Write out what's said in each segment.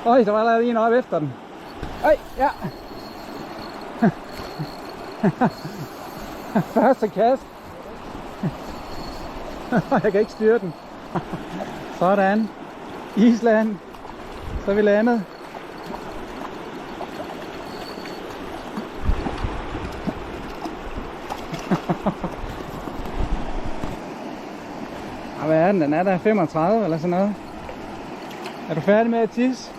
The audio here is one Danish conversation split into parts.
Øj, der var allerede en op efter den. Øj, ja. Første kast. Jeg kan ikke styre den. Sådan. Island. Så er vi landet. Og hvad er den? Den er der 35 eller sådan noget. Er du færdig med at tisse?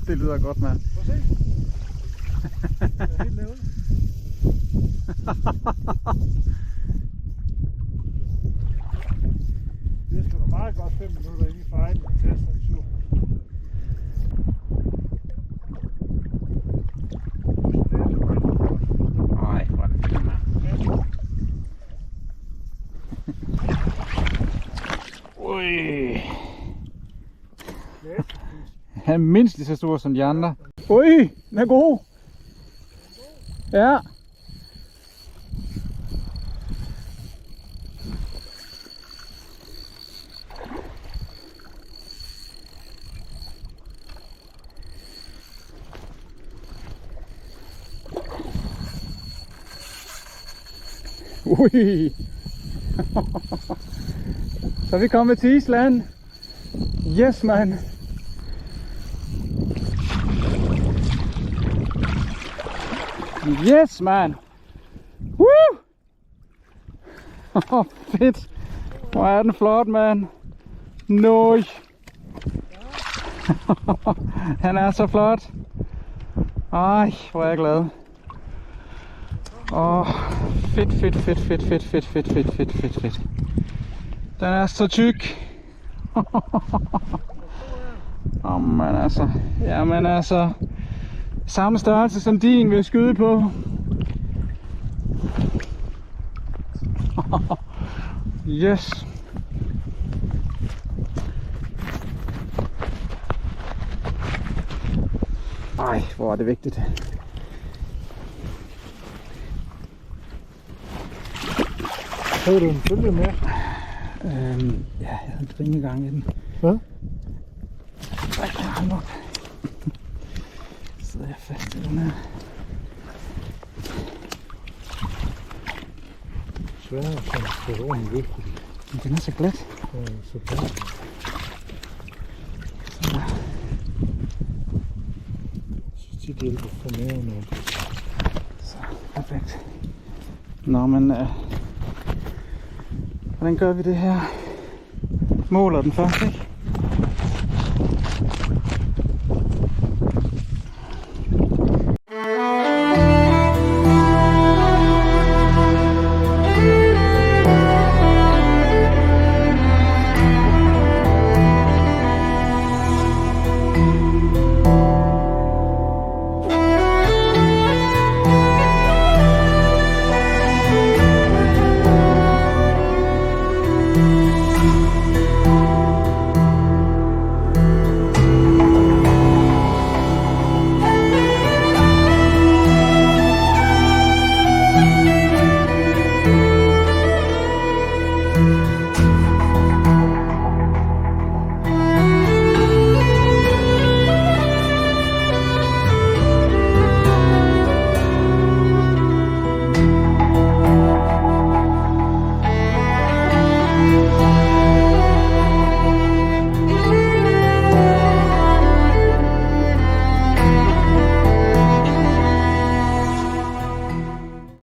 Det lyder godt, mand. Prøv at se. Det er helt lavet. Det skal du meget godt 5 minutter ind i fejlen og tage sig en tur. Ej, hvor er det fedt, mand. Ui. Han er mindst lige så stor som de andre. Ui, den er god. Ja. Ui. Så er vi kommet til Island. Yes, man. Yes, man. Woo! Fedt. Hvor er den flot, man. Nøj. Han er så flot. Ej, hvor er jeg glad. Fedt, fedt, fedt, fedt, fedt, fedt, fedt, fedt, fedt, fedt, fedt. Den er så tyk. Men altså, jamen altså, samme størrelse som din vil jeg skyde på. Yes. Ej, hvor er det vigtigt. Havde du en følge med? Ja, jeg havde en ringegang i den. Hvad? Ej, hold op. Så sidder jeg fast i den her. Svær som for ordentligt vigtigt. Men den er så glat. Så godt. Så. Så tit hjælper for maven og... Så, perfekt. Nå, men hvordan gør vi det her? Måler den først, ikke?